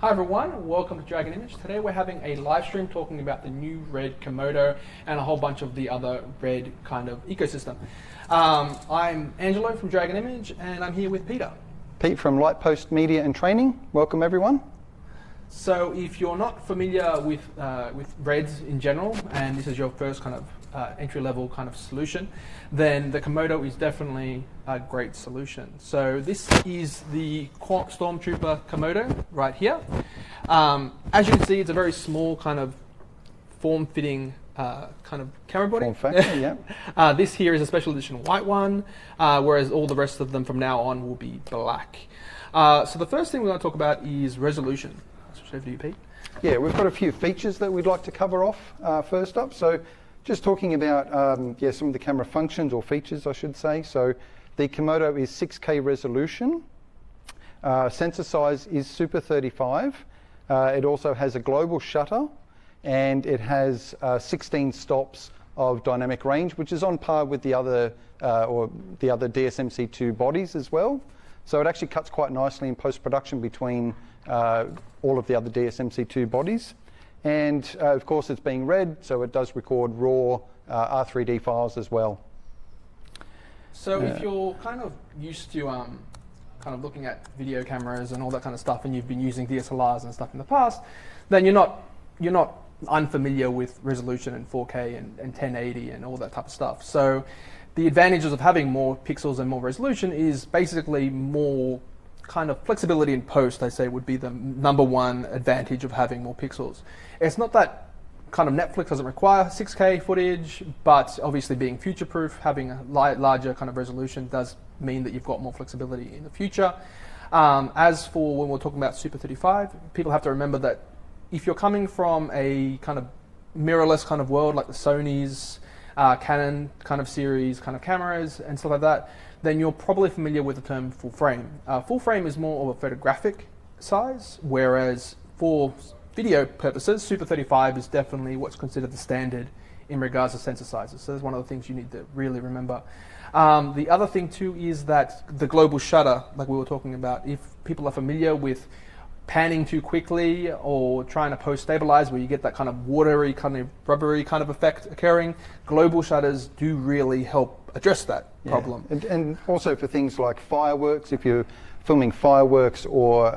Hi everyone, welcome to Dragon Image. Today we're having a live stream talking about the new Red Komodo and a whole bunch of the other Red kind of ecosystem. I'm Angelo from Dragon Image and I'm here with Peter. Pete from Lightpost Media and Training. Welcome everyone. So if you're not familiar with Reds in general, and this is your first kind of entry-level kind of solution, then the Komodo is definitely a great solution. So this is the Stormtrooper Komodo right here. As you can see, it's a very small kind of form-fitting kind of camera body. Form factor, yeah. This here is a special edition white one, whereas all the rest of them from now on will be black. So the first thing we're going to talk about is resolution. Over to you, Pete. Yeah, we've got a few features that we'd like to cover off first up. So just talking about some of the camera functions or features, I should say. So the Komodo is 6K resolution. Sensor size is Super 35. It also has a global shutter, and it has 16 stops of dynamic range, which is on par with the other DSMC2 bodies as well. So it actually cuts quite nicely in post-production between all of the other DSMC2 bodies. And of course it's being read, so it does record raw R3D files as well. So if you're kind of used to kind of looking at video cameras and all that kind of stuff, and you've been using DSLRs and stuff in the past, then you're not unfamiliar with resolution and 4K and 1080 and all that type of stuff. So the advantages of having more pixels and more resolution is basically more kind of flexibility in post, I say, would be the number one advantage of having more pixels. It's not that kind of Netflix doesn't require 6K footage, but obviously being future-proof, having a larger kind of resolution does mean that you've got more flexibility in the future. As for when we're talking about Super 35, people have to remember that if you're coming from a kind of mirrorless kind of world like the Sony's, Canon kind of series kind of cameras and stuff like that, then you're probably familiar with the term full frame. Full frame is more of a photographic size, whereas for video purposes, Super 35 is definitely what's considered the standard in regards to sensor sizes. So that's one of the things you need to really remember. The other thing too is that the global shutter, like we were talking about, if people are familiar with panning too quickly or trying to post-stabilize where you get that kind of watery, kind of rubbery kind of effect occurring, global shutters do really help address that problem. And also for things like fireworks, if you're filming fireworks or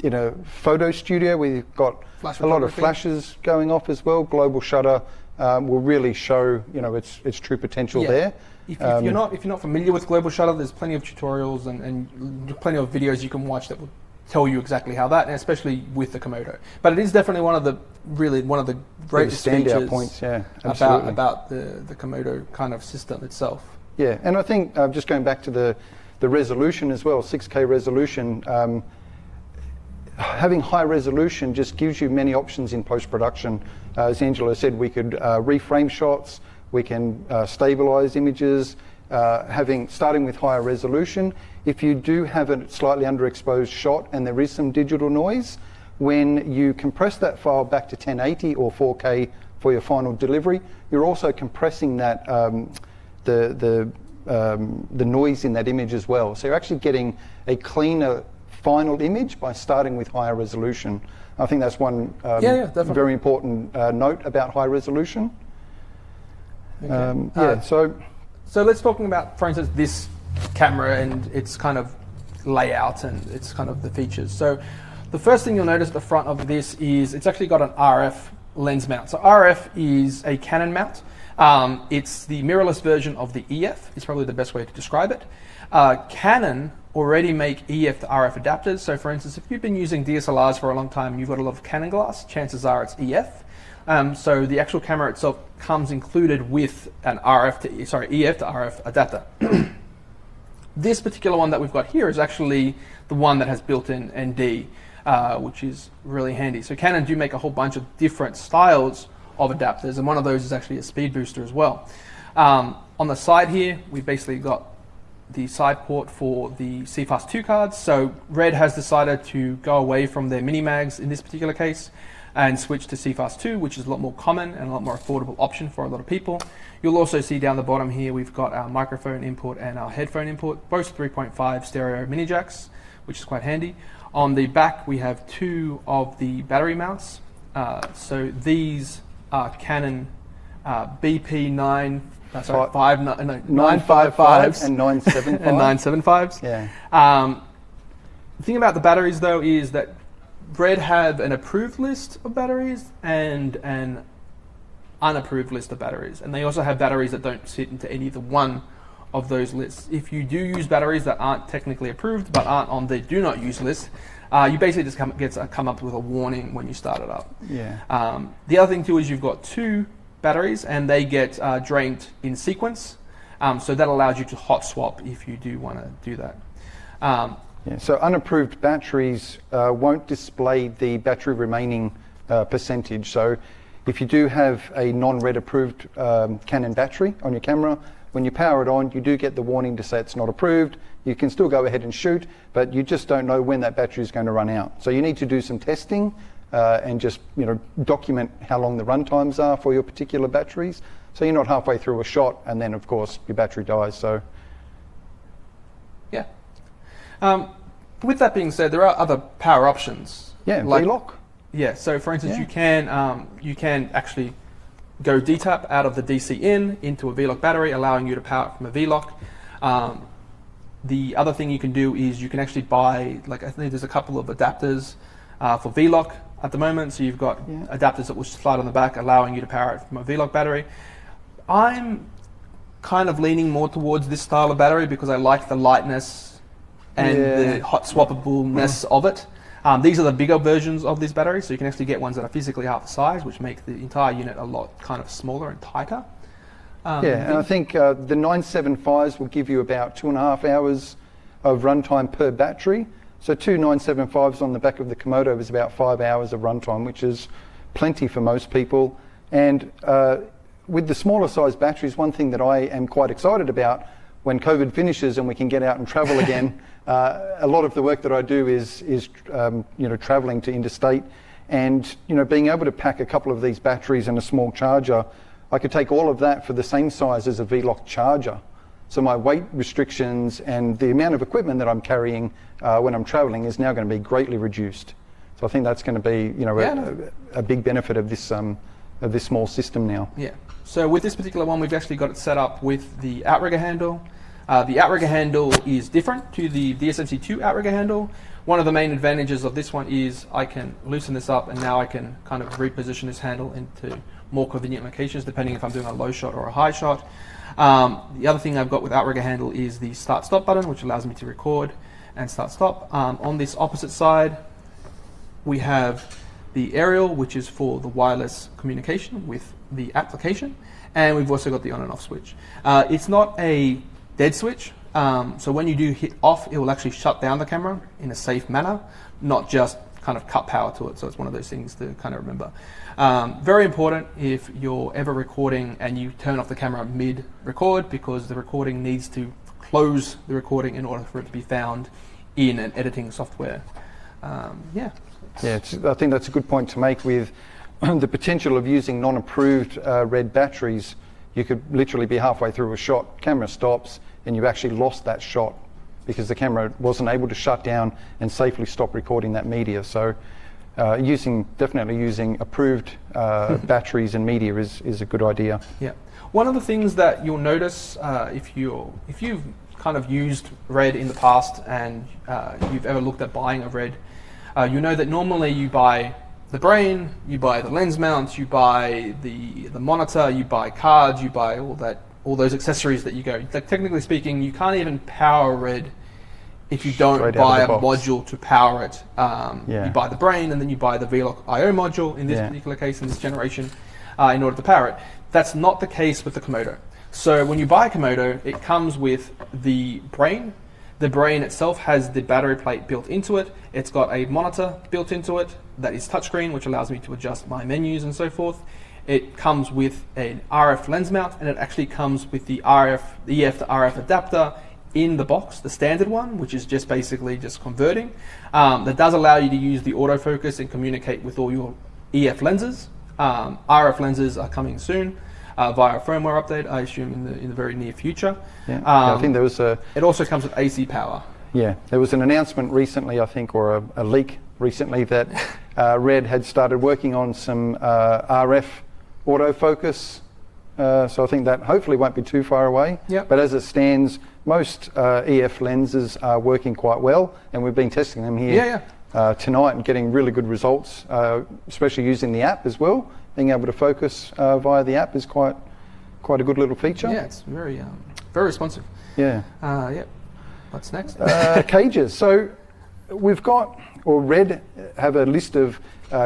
in a photo studio where you've got a lot of flashes going off as well, global shutter will really show its true potential there. If you're not familiar with global shutter, there's plenty of tutorials and plenty of videos you can watch that will tell you exactly how that, and especially with the Komodo. But it is definitely one of the greatest features points, about the Komodo kind of system itself. Yeah, and I think just going back to the resolution as well, 6K resolution, having high resolution just gives you many options in post-production. As Angelo said, we could reframe shots, we can stabilize images, starting with higher resolution. If you do have a slightly underexposed shot and there is some digital noise, when you compress that file back to 1080 or 4K for your final delivery, you're also compressing that the noise in that image as well. So you're actually getting a cleaner final image by starting with higher resolution. I think that's one very important note about high resolution. Okay. So let's talk about, for instance, this camera and its kind of layout and its kind of the features. So the first thing you'll notice at the front of this is it's actually got an RF lens mount. So RF is a Canon mount. It's the mirrorless version of the EF. It's probably the best way to describe it. Canon already make EF to RF adapters. So for instance, if you've been using DSLRs for a long time, you've got a lot of Canon glass, chances are it's EF. So the actual camera itself comes included with an EF to RF adapter. This particular one that we've got here is actually the one that has built-in ND, which is really handy. So Canon do make a whole bunch of different styles of adapters, and one of those is actually a speed booster as well. On the side here, we've basically got the side port for the CFast 2 cards. So Red has decided to go away from their mini mags in this particular case and switch to CFast 2, which is a lot more common and a lot more affordable option for a lot of people. You'll also see down the bottom here, we've got our microphone input and our headphone input, both 3.5 stereo mini jacks, which is quite handy. On the back, we have 2 of the battery mounts. So these are Canon BP9, sorry, 955s and 975 and 975s. Yeah. The thing about the batteries, though, is that Red have an approved list of batteries and an unapproved list of batteries, and they also have batteries that don't sit into any of the one of those lists. If you do use batteries that aren't technically approved but aren't on the do not use list, you basically just come up with a warning when you start it up. Yeah. The other thing too is you've got 2 batteries and they get drained in sequence, so that allows you to hot swap if you do want to do that. Yeah, so unapproved batteries won't display the battery remaining percentage. So if you do have a non-red approved Canon battery on your camera, when you power it on, you do get the warning to say it's not approved. You can still go ahead and shoot, but you just don't know when that battery is going to run out. So you need to do some testing and just document how long the run times are for your particular batteries. So you're not halfway through a shot and then of course your battery dies. So yeah. With that being said, there are other power options. Yeah, like V-lock. Yeah. So for instance, you can actually go DTAP out of the DC in into a V-lock battery, allowing you to power it from a V-lock. The other thing you can do is you can actually buy, like I think there's a couple of adapters for V-lock at the moment. So you've got adapters that will slide on the back, allowing you to power it from a V-lock battery. I'm kind of leaning more towards this style of battery because I like the lightness and the hot swappableness of it. These are the bigger versions of these batteries, so you can actually get ones that are physically half the size, which make the entire unit a lot kind of smaller and tighter. And I think the 975s will give you about 2.5 hours of runtime per battery. So 2 975s on the back of the Komodo is about 5 hours of runtime, which is plenty for most people. And with the smaller size batteries, one thing that I am quite excited about when COVID finishes and we can get out and travel again, a lot of the work that I do is traveling to interstate, and being able to pack a couple of these batteries and a small charger. I could take all of that for the same size as a V-lock charger. So my weight restrictions and the amount of equipment that I'm carrying when I'm traveling is now going to be greatly reduced. So I think that's going to be a big benefit of this small system now. Yeah. So with this particular one, we've actually got it set up with the outrigger handle. The outrigger handle is different to the DSMC2 outrigger handle. One of the main advantages of this one is I can loosen this up and now I can kind of reposition this handle into more convenient locations depending if I'm doing a low shot or a high shot. The other thing I've got with outrigger handle is the start-stop button, which allows me to record and start-stop. On this opposite side, we have the aerial, which is for the wireless communication with the application, and we've also got the on and off switch. It's not a dead switch, so when you do hit off, it will actually shut down the camera in a safe manner, not just kind of cut power to it. So it's one of those things to kind of remember. Very important if you're ever recording and you turn off the camera mid-record, because the recording needs to close the recording in order for it to be found in an editing software. Yeah, I think that's a good point to make with the potential of using non-approved red batteries. You could literally be halfway through a shot, camera stops, and you've actually lost that shot because the camera wasn't able to shut down and safely stop recording that media. So definitely using approved batteries and media is a good idea. Yeah. One of the things that you'll notice if you've kind of used red in the past and you've ever looked at buying a red, you know that normally you buy the brain, you buy the lens mounts, you buy the monitor, you buy cards, you buy all those accessories that you go. Like, technically speaking, you can't even power red if you don't buy a module to power it. You buy the brain and then you buy the V-lock I/O module in this particular case, in this generation, in order to power it. That's not the case with the Komodo. So when you buy a Komodo, it comes with the brain. The brain itself has the battery plate built into it. It's got a monitor built into it that is touchscreen, which allows me to adjust my menus and so forth. It comes with an RF lens mount, and it actually comes with the EF to RF adapter in the box, the standard one, which is just basically just converting. That does allow you to use the autofocus and communicate with all your EF lenses. RF lenses are coming soon via a firmware update, I assume in the very near future. I think there was a... It also comes with AC power. Yeah, there was an announcement recently, I think, or a leak recently that Red had started working on some RF autofocus. So I think that hopefully won't be too far away. Yep. But as it stands, most EF lenses are working quite well, and we've been testing them here tonight and getting really good results, especially using the app as well. Being able to focus via the app is quite a good little feature. Yeah, it's very responsive. Yeah. What's next? Cages. So we've got, or Red have a list of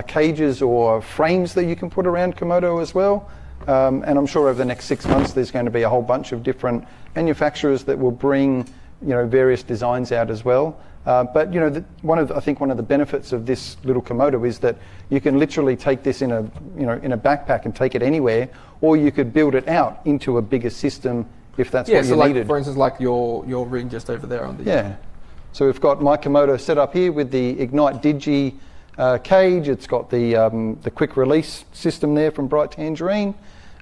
cages or frames that you can put around Komodo as well. And I'm sure over the next 6 months there's going to be a whole bunch of different manufacturers that will bring, various designs out as well. But I think one of the benefits of this little Komodo is that you can literally take this in a backpack and take it anywhere, or you could build it out into a bigger system if that's what you needed. For instance, like your ring just over there on the... Yeah. So we've got my Komodo set up here with the Ignite Digi cage. It's got the quick release system there from Bright Tangerine.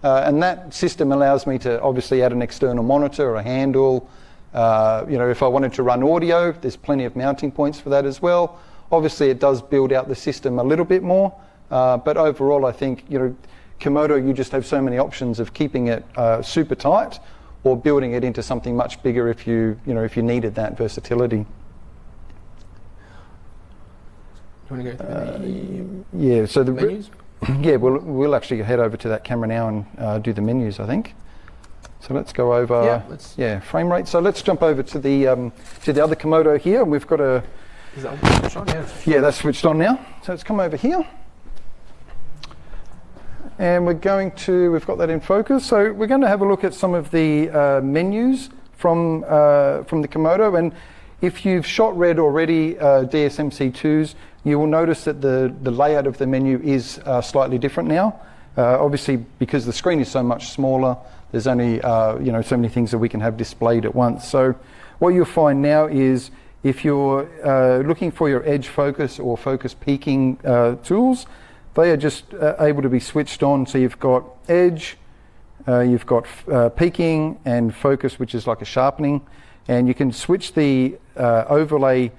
And that system allows me to obviously add an external monitor or a handle. If I wanted to run audio, there's plenty of mounting points for that as well. Obviously, it does build out the system a little bit more. But overall, I think, Komodo, you just have so many options of keeping it super tight or building it into something much bigger if you needed that versatility. Do you want to go through so the menus? Yeah, we'll actually head over to that camera now and do the menus, I think. So let's go over frame rate. So let's jump over to the other Komodo here, and we've got a... Is that switched on? Yeah, that's switched on now. So let's come over here. And we've got that in focus. So we're going to have a look at some of the menus from the Komodo. And if you've shot Red already, DSMC2s, you will notice that the layout of the menu is slightly different now. Obviously, because the screen is so much smaller, there's only so many things that we can have displayed at once. So what you'll find now is if you're looking for your edge focus or focus peaking tools, they are just able to be switched on. So you've got edge, you've got peaking and focus, which is like a sharpening, and you can switch the overlay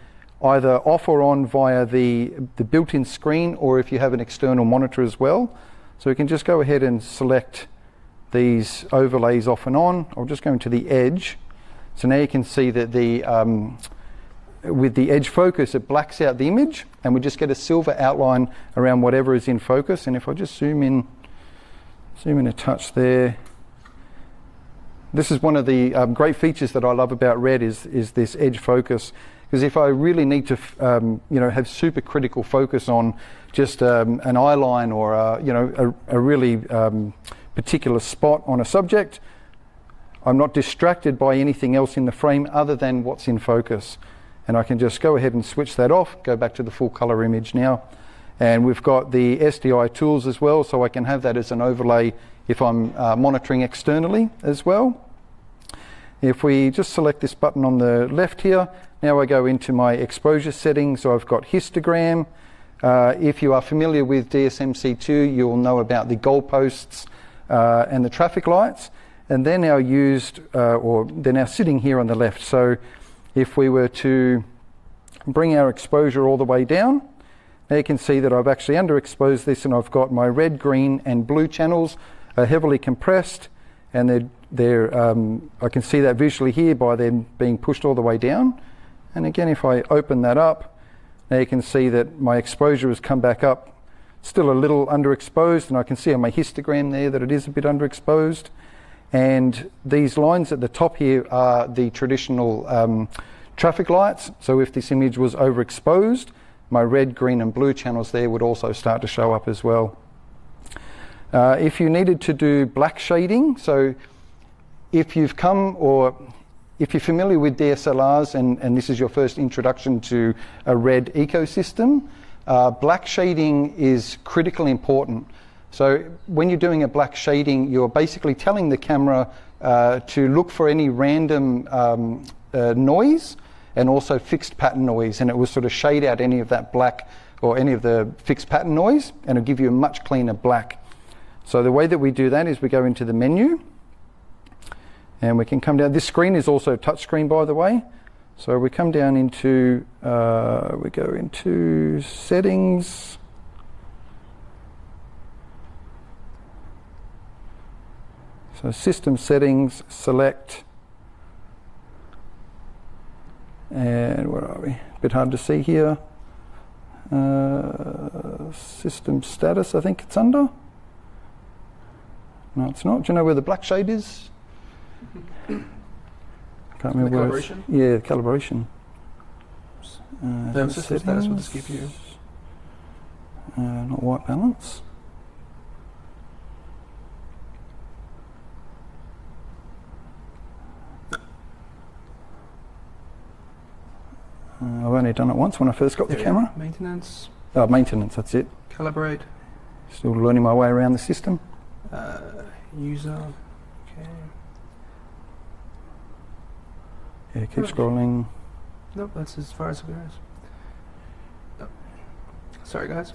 either off or on via the built-in screen, or if you have an external monitor as well. So we can just go ahead and select these overlays off and on. I'll just go into the edge. So now you can see that with the edge focus, it blacks out the image, and we just get a silver outline around whatever is in focus. And if I just zoom in a touch there, this is one of the great features that I love about Red is this edge focus. Because if I really need to, have super critical focus on just an eye line or a really particular spot on a subject, I'm not distracted by anything else in the frame other than what's in focus. And I can just go ahead and switch that off, go back to the full color image now. And we've got the SDI tools as well, so I can have that as an overlay if I'm monitoring externally as well. If we just select this button on the left here, now I go into my exposure settings. So I've got histogram. If you are familiar with DSMC2, you'll know about the goalposts and the traffic lights. And they're now they're now sitting here on the left. So if we were to bring our exposure all the way down, now you can see that I've actually underexposed this, and I've got my red, green, and blue channels heavily compressed, and I can see that visually here by them being pushed all the way down. And again, if I open that up, now you can see that my exposure has come back up, still a little underexposed, and I can see on my histogram there that it is a bit underexposed. And these lines at the top here are the traditional traffic lights. So if this image was overexposed, my red, green, and blue channels there would also start to show up as well. If you needed to do black shading, so if you're familiar with DSLRs and this is your first introduction to a Red ecosystem, black shading is critically important. So when you're doing a black shading, you're basically telling the camera to look for any random noise and also fixed pattern noise, and it will sort of shade out any of that black or any of the fixed pattern noise, and it'll give you a much cleaner black. So the way that we do that is we go into the menu, and we can come down. This screen is also touchscreen, by the way. So we come down into, we go into settings. So system settings, select, and where are we? A bit hard to see here. System status, I think it's under. No, it's not. Do you know where the black shade is? Can't remember where calibration? Yeah, calibration. System status with the CPU. Not white balance. I've only done it once when I first got the camera. Maintenance. Oh, maintenance, that's it. Calibrate. Still learning my way around the system. User. Okay. Yeah, keep scrolling. Nope, that's as far as it goes. Nope. Sorry, guys.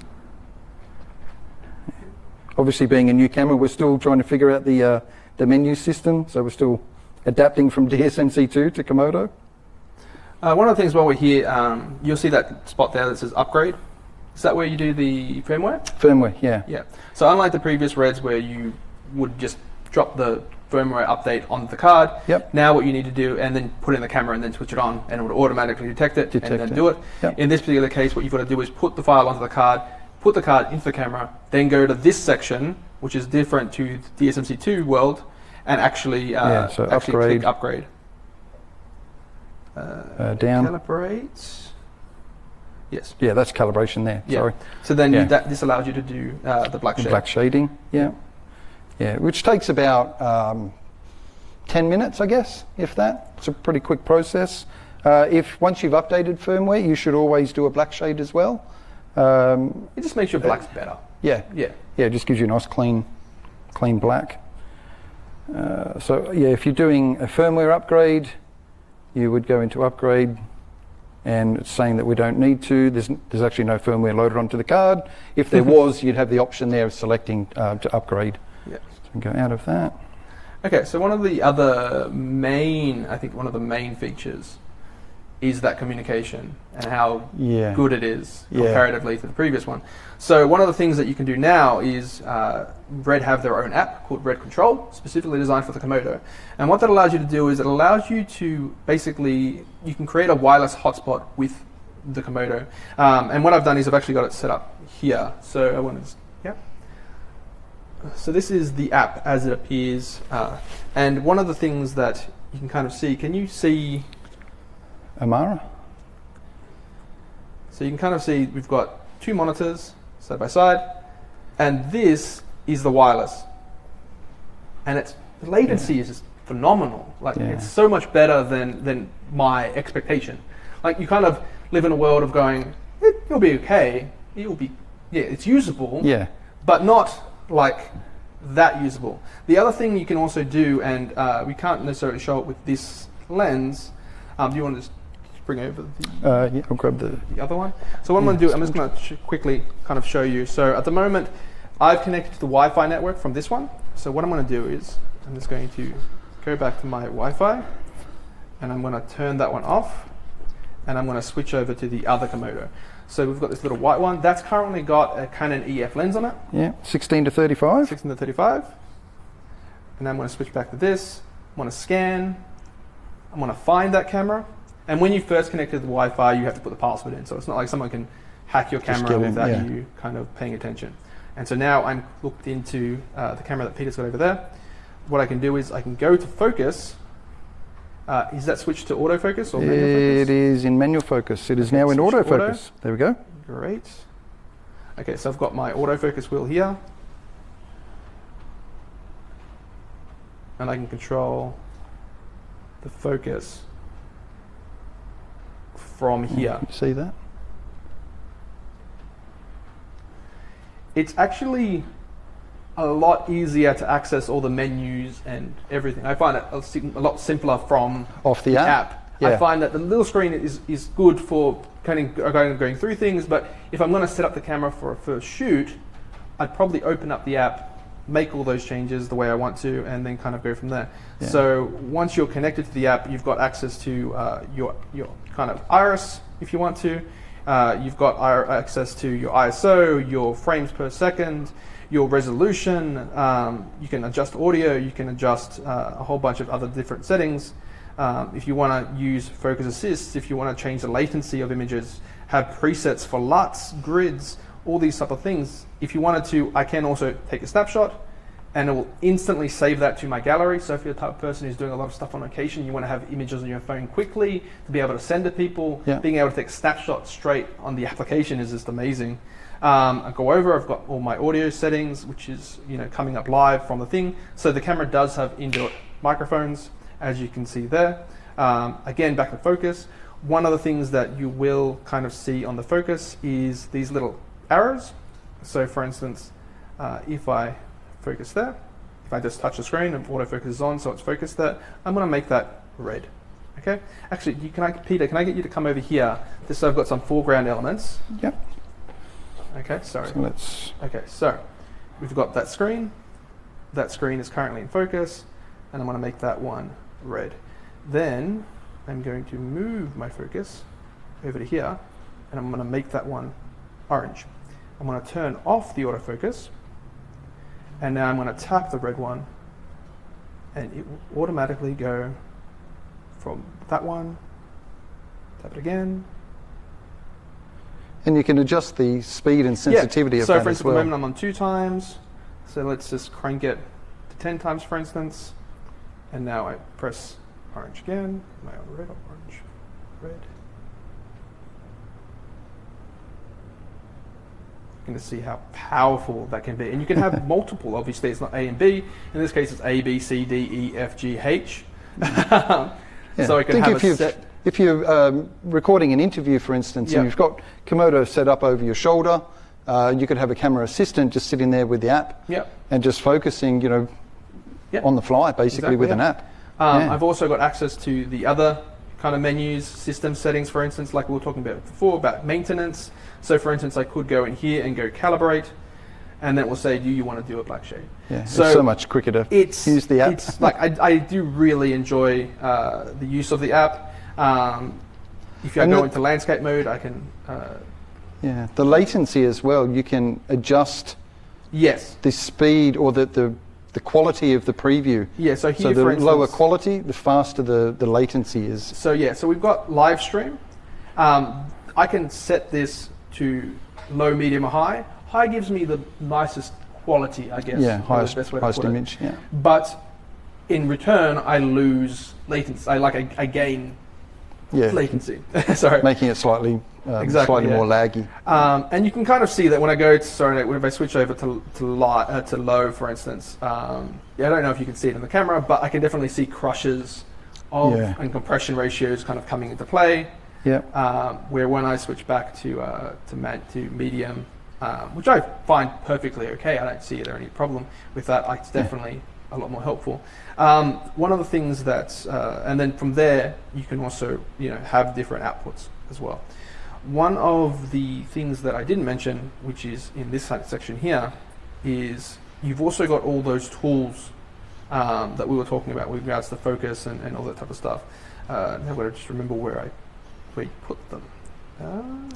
Obviously, being a new camera, we're still trying to figure out the menu system, so we're still adapting from DSMC2 to Komodo. One of the things while we're here, you'll see that spot there that says upgrade. Is that where you do the firmware? Firmware, yeah. Yeah. So unlike the previous Reds where you would just drop the firmware update on the card, now what you need to do, and then put it in the camera and then switch it on, and it would automatically detect it and then do it. In this particular case, what you've got to do is put the file onto the card, put the card into the camera, then go to this section, which is different to the DSMC2 world, and actually, so actually click upgrade. Down. Calibrate. Yes. Yeah, that's calibration there. Yeah. Sorry. So then this allows you to do the black shade. Black shading. Yeah. Yeah, which takes about 10 minutes, I guess, if that. It's a pretty quick process. If once you've updated firmware, you should always do a black shade as well. It just makes your blacks better. Yeah. Yeah. Yeah, it just gives you a nice clean black. So yeah, if you're doing a firmware upgrade, you would go into upgrade, and it's saying that we don't need to. There's actually no firmware loaded onto the card. If there was, you'd have the option there of selecting to upgrade. Yeah. So go out of that. Okay, so one of the other main, I think one of the main features is that communication and how good it is comparatively to the previous one. So one of the things that you can do now is Red have their own app called Red Control, specifically designed for the Komodo. And what that allows you to do is it allows you to basically, you can create a wireless hotspot with the Komodo. And what I've done is I've actually got it set up here. So I want to, So this is the app as it appears. And one of the things that you can kind of see, can you see Amara? So you can kind of see we've got two monitors side by side, and this is the wireless. And the latency is just phenomenal. Like it's so much better than my expectation. Like you kind of live in a world of going, it'll be okay. It'll be it's usable. Yeah. But not like that usable. The other thing you can also do, and we can't necessarily show it with this lens. Do you want to just bring over the I'll grab the other one? So what I'm going to do, I'm just going to quickly kind of show you. So at the moment, I've connected to the Wi-Fi network from this one. So what I'm going to do is I'm just going to go back to my Wi-Fi, and I'm going to turn that one off, and I'm going to switch over to the other Komodo. So we've got this little white one. That's currently got a Canon EF lens on it. Yeah, 16 to 35. 16 to 35. And I'm going to switch back to this. I'm going to scan. I'm going to find that camera. And when you first connect to the Wi-Fi, you have to put the password in. So it's not like someone can hack your camera without you kind of paying attention. And so now I'm looked into the camera that Peter's got over there. What I can do is I can go to focus. Is that switched to autofocus or manual focus? It is in manual focus. It is now in autofocus. There we go. Great. Okay, so I've got my autofocus wheel here. And I can control the focus from here. You see that? It's actually a lot easier to access all the menus and everything. I find it a lot simpler from off the app. Yeah. I find that the little screen is good for kind of going through things, but if I'm going to set up the camera for a first shoot, I'd probably open up the app make all those changes the way I want to, and then kind of go from there. Yeah. So once you're connected to the app, you've got access to your kind of iris if you want to. You've got access to your ISO, your frames per second, your resolution. You can adjust audio. You can adjust a whole bunch of other different settings. If you want to use focus assist, if you want to change the latency of images, have presets for LUTs, grids, all these type of things. If you wanted to, I can also take a snapshot and it will instantly save that to my gallery. So if you're the type of person who's doing a lot of stuff on location, you want to have images on your phone quickly to be able to send to people, being able to take snapshots straight on the application is just amazing. I go over, I've got all my audio settings, which is coming up live from the thing. So the camera does have inbuilt microphones, as you can see there. Again, back to focus. One of the things that you will kind of see on the focus is these little arrows. So for instance, if I focus there, if I just touch the screen and autofocus is on, so it's focused there, I'm going to make that red. Okay. Actually, Peter, can I get you to come over here, just so I've got some foreground elements? Yep. Okay. Sorry. So let's. Okay. So we've got that screen. That screen is currently in focus, and I'm going to make that one red. Then I'm going to move my focus over to here, and I'm going to make that one orange. I'm going to turn off the autofocus, and now I'm going to tap the red one, and it will automatically go from that one, tap it again. And you can adjust the speed and sensitivity of that as well. So for instance, at the moment I'm on 2 times, so let's just crank it to 10 times for instance, and now I press orange again. Am I on red or orange? Red. Going to see how powerful that can be, and you can have multiple. Obviously, it's not A and B. In this case, it's A, B, C, D, E, F, G, H. So I can have a set. If you're recording an interview, for instance, and you've got Komodo set up over your shoulder, you could have a camera assistant just sitting there with the app and just focusing, on the fly, basically with an app. I've also got access to the other kind of menus, system settings, for instance, like we were talking about before, about maintenance. So for instance, I could go in here and go calibrate, and then it will say, do you want to do a black shade? Yeah, so it's so much quicker to use the app. It's like, I do really enjoy the use of the app. If I go into landscape mode, I can... the latency as well, you can adjust the speed or the quality of the preview. Yeah, so here, so the for instance, lower quality, the faster the latency is. So so we've got live stream. I can set this to low, medium, or high. High gives me the nicest quality, I guess. Yeah, highest image. Yeah. But in return, I lose latency. I gain latency. Sorry, making it slightly more laggy. And you can kind of see that when I go. If I switch over to low, for instance. I don't know if you can see it in the camera, but I can definitely see crushes and compression ratios kind of coming into play. Where when I switch back to medium, which I find perfectly okay, I don't see there any problem with that. It's definitely a lot more helpful. One of the things that, and then from there, you can also have different outputs as well. One of the things that I didn't mention, which is in this section here, is you've also got all those tools that we were talking about with regards to focus and all that type of stuff. Now I've got to just remember where you put them.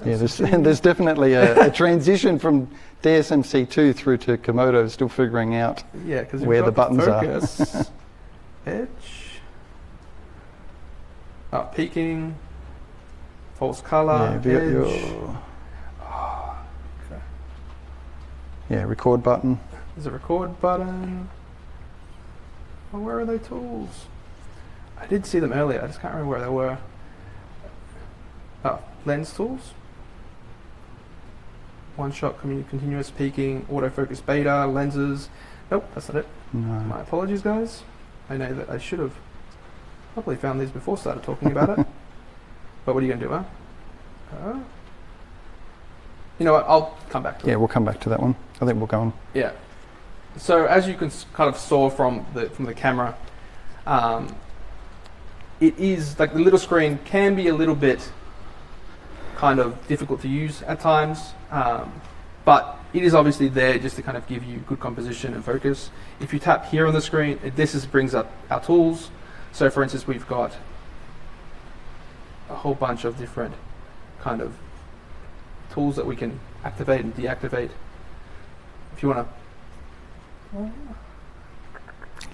There's definitely a transition from DSMC2 through to Komodo, still figuring out where the buttons are. Edge, peaking, false color, edge. Record button. There's a record button. Oh, where are they tools? I did see them earlier, I just can't remember where they were. Lens tools. One shot continuous peaking, autofocus beta, lenses. Nope, that's not it. No. My apologies, guys. I know that I should have probably found these before I started talking about it. But what are you going to do, huh? You know what, I'll come back to it. Yeah, we'll come back to that one. I think we'll go on. Yeah. So as you can kind of saw from the camera, it is, like the little screen can be a little bit kind of difficult to use at times, but it is obviously there just to kind of give you good composition and focus. If you tap here on the screen, brings up our tools. So for instance, we've got a whole bunch of different kind of tools that we can activate and deactivate. If you want to.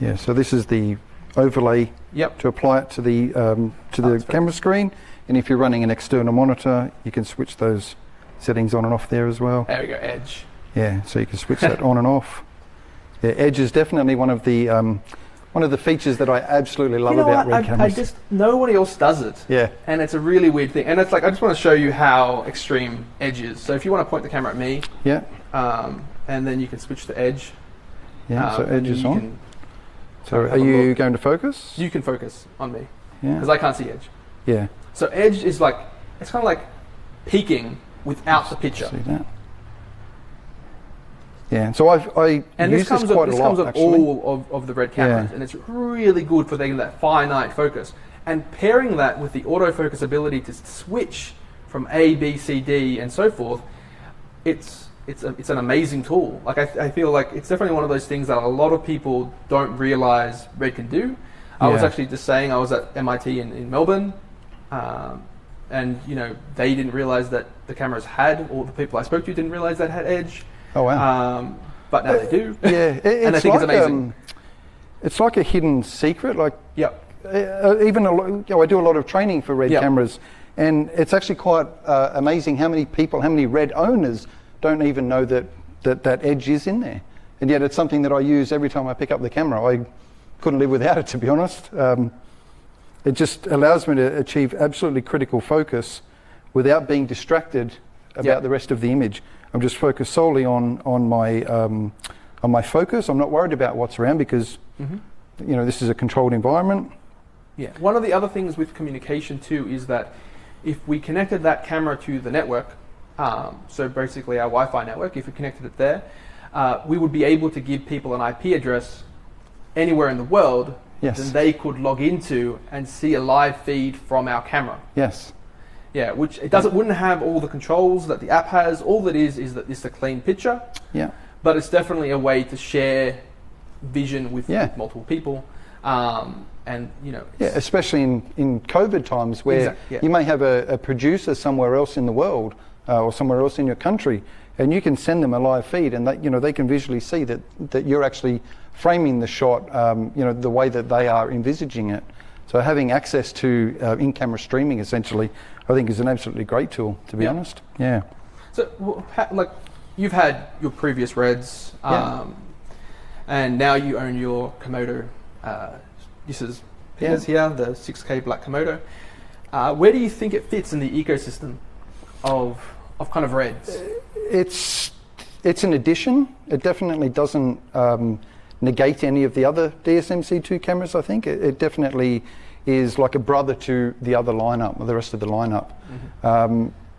Yeah, so this is the overlay to apply it to the camera screen. And if you're running an external monitor, you can switch those settings on and off there as well. There we go, Edge. Yeah, so you can switch that on and off. Yeah, Edge is definitely one of the features that I absolutely love about Red cameras. Nobody else does it. Yeah. And it's a really weird thing. And it's like, I just want to show you how extreme Edge is. So if you want to point the camera at me, and then you can switch to Edge. Yeah, so Edge is on. So are you going to focus? You can focus on me. Yeah. Because I can't see Edge. Yeah. So Edge is like, it's kind of like peaking without the picture. See that? Yeah, so I use this quite a lot, this comes with actually. all of the Red cameras, and it's really good for getting that finite focus. And pairing that with the autofocus ability to switch from A, B, C, D, and so forth, it's an amazing tool. Like I feel like it's definitely one of those things that a lot of people don't realize Red can do. I was actually just saying, I was at MIT in Melbourne, and they didn't realize that the cameras had, or the people I spoke to didn't realize that had Edge. Oh wow! But now they do. Yeah, and I think it's amazing. It's like a hidden secret. Like even I do a lot of training for Red cameras, and it's actually quite amazing how many Red owners don't even know that Edge is in there, and yet it's something that I use every time I pick up the camera. I couldn't live without it, to be honest. It just allows me to achieve absolutely critical focus without being distracted about the rest of the image. I'm just focused solely on my focus. I'm not worried about what's around because this is a controlled environment. Yeah. One of the other things with communication too is that if we connected that camera to the network, so basically our Wi-Fi network, if we connected it there, we would be able to give people an IP address anywhere in the world. Yes. Then they could log into and see a live feed from our camera. Yes. Yeah, which wouldn't have all the controls that the app has. All that is that it's a clean picture. Yeah. But it's definitely a way to share vision with multiple people. Especially in COVID times where you may have a producer somewhere else in the world or somewhere else in your country, and you can send them a live feed, and they can visually see that you're actually framing the shot, the way that they are envisaging it. So having access to in-camera streaming, essentially, I think is an absolutely great tool, to be honest. Yeah. So, like, you've had your previous Reds, and now you own your Komodo. This is here, the 6K black Komodo. Where do you think it fits in the ecosystem of kind of Reds? It's an addition. It definitely doesn't negate any of the other DSMC2 cameras. I think it definitely is like a brother to the other lineup, or the rest of the lineup.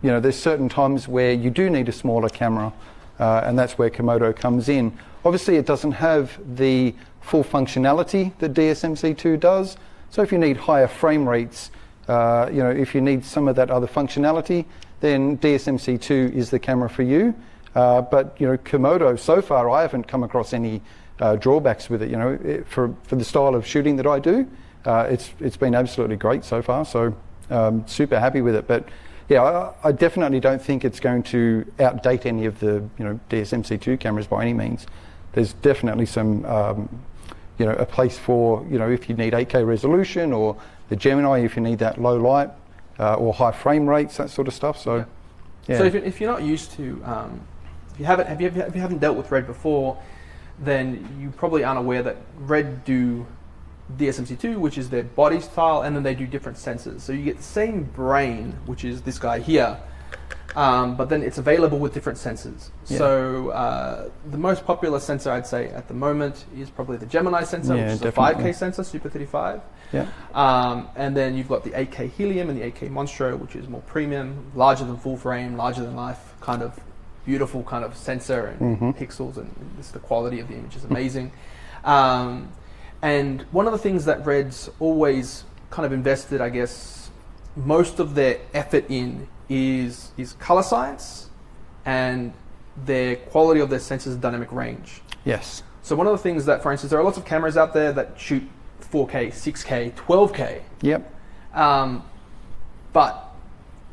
There's certain times where you do need a smaller camera, and that's where Komodo comes in. Obviously, it doesn't have the full functionality that DSMC2 does. So if you need higher frame rates, if you need some of that other functionality, then DSMC2 is the camera for you. But Komodo, so far, I haven't come across any drawbacks with it. For the style of shooting that I do, it's been absolutely great so far. So super happy with it. But yeah, I definitely don't think it's going to outdate any of the DSMC2 cameras by any means. There's definitely some a place for if you need 8K resolution, or the Gemini if you need that low light or high frame rates, that sort of stuff. So So if you're not used to if you haven't dealt with Red before, then you probably aren't aware that Red do DSMC2, which is their body style, and then they do different sensors. So you get the same brain, which is this guy here, but then it's available with different sensors. Yeah. So the most popular sensor I'd say at the moment is probably the Gemini sensor, which is definitely. a 5K sensor, Super 35. Yeah. And then you've got the 8K Helium and the 8K Monstro, which is more premium, larger than full frame, larger than life, kind of beautiful kind of sensor and pixels, and just the quality of the image is amazing. And one of the things that Red's always kind of invested, I guess, most of their effort in is color science and their quality of their sensors and dynamic range. Yes. So one of the things that, for instance, there are lots of cameras out there that shoot 4K, 6K, 12K. Yep. But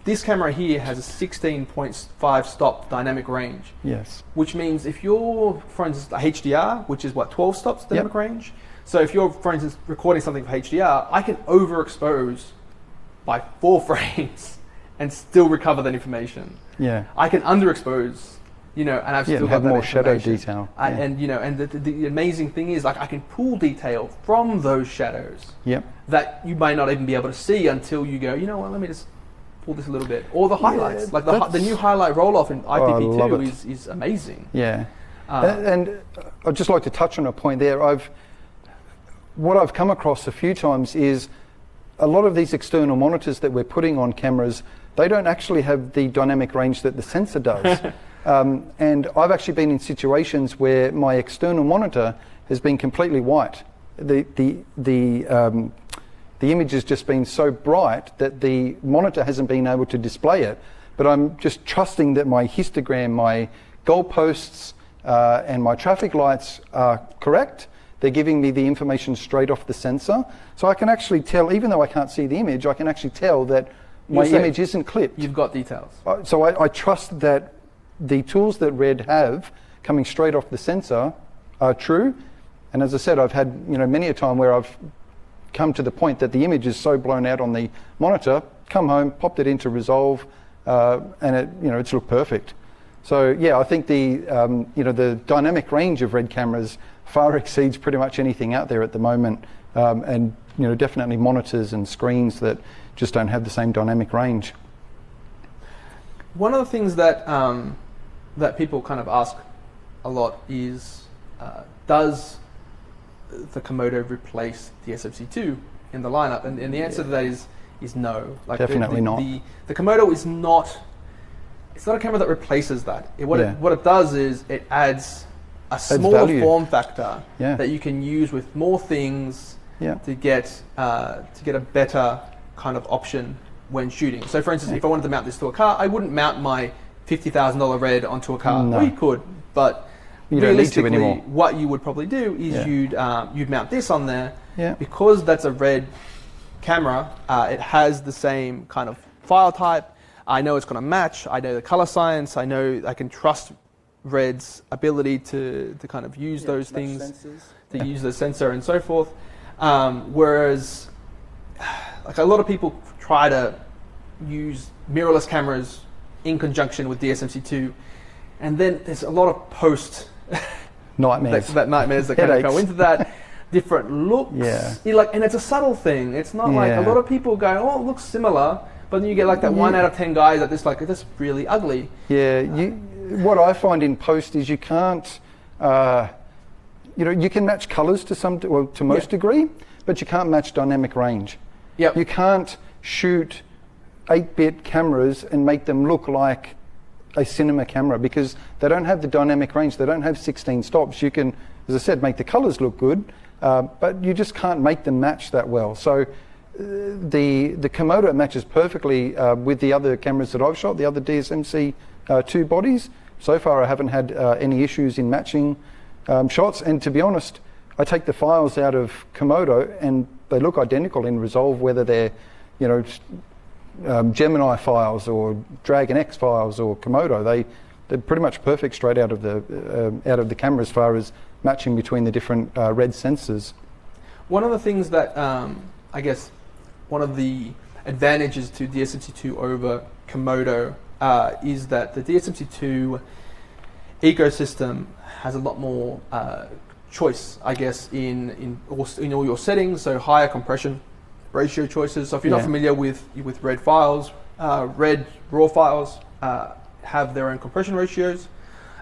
this camera here has a 16.5 stop dynamic range. Yes. Which means if you're, for instance, a HDR, which is what, 12 stops dynamic range? So if you're, for instance, recording something for HDR, I can overexpose by 4 frames and still recover that information. Yeah. I can underexpose, and I've still got have that more shadow information. detail. And the amazing thing is, like, I can pull detail from those shadows. Yep. That you may not even be able to see until you go, you know what, let me just pull this a little bit. Or the highlights. Like the new highlight roll-off in IPP2 is amazing. Yeah. And I'd just like to touch on a point there. What I've come across a few times is a lot of these external monitors that we're putting on cameras, they don't actually have the dynamic range that the sensor does. And I've actually been in situations where my external monitor has been completely white. The image has just been so bright that the monitor hasn't been able to display it. But I'm just trusting that my histogram, my goalposts, and my traffic lights are correct. They're giving me the information straight off the sensor. So I can actually tell, even though I can't see the image, I can actually tell that my image isn't clipped. You've got details. So I trust that the tools that Red have coming straight off the sensor are true. And as I said, I've had many a time where I've come to the point that the image is so blown out on the monitor, come home, popped it into Resolve, and it's looked perfect. So yeah, I think the dynamic range of Red cameras far exceeds pretty much anything out there at the moment, and definitely monitors and screens that just don't have the same dynamic range. One of the things that that people kind of ask a lot is, does the Komodo replace the SMC2 in the lineup? And the answer to that is no. Like definitely not. The Komodo is not. It's not a camera that replaces that. What it does is it adds a smaller form factor that you can use with more things to get a better kind of option when shooting. So, for instance, if I wanted to mount this to a car, I wouldn't mount my $50,000 Red onto a car. No. Well, you could, but you don't need to realistically, anymore. what you would probably do is you'd mount this on there. Yeah. Because that's a Red camera, it has the same kind of file type. I know it's going to match. I know the color science. I know I can trust Red's ability to kind of use those things, to use the sensor and so forth. Whereas, like, a lot of people try to use mirrorless cameras in conjunction with the SMC2, and then there's a lot of post nightmares that kind of go into that. Different looks, and it's a subtle thing. It's not like a lot of people go, "Oh, it looks similar," but then you get like that 1 out of 10 guys that just like, "That's really ugly." Yeah, what I find in post is you can't, you can match colors to most degree, but you can't match dynamic range. Yep. You can't shoot 8-bit cameras and make them look like a cinema camera because they don't have the dynamic range. They don't have 16 stops. You can, as I said, make the colors look good, but you just can't make them match that well. So the Komodo matches perfectly with the other cameras that I've shot, the other DSMC2 bodies. So far I haven't had any issues in matching shots, and to be honest, I take the files out of Komodo and they look identical in Resolve, whether they're Gemini files or Dragon X files or Komodo. They're pretty much perfect straight out of the camera as far as matching between the different Red sensors. One of the things that I guess one of the advantages to DSMC2 over Komodo is that the DSMC2 ecosystem has a lot more choice, I guess, in all your settings. So higher compression ratio choices. So if you're not familiar with Red files, Red RAW files have their own compression ratios.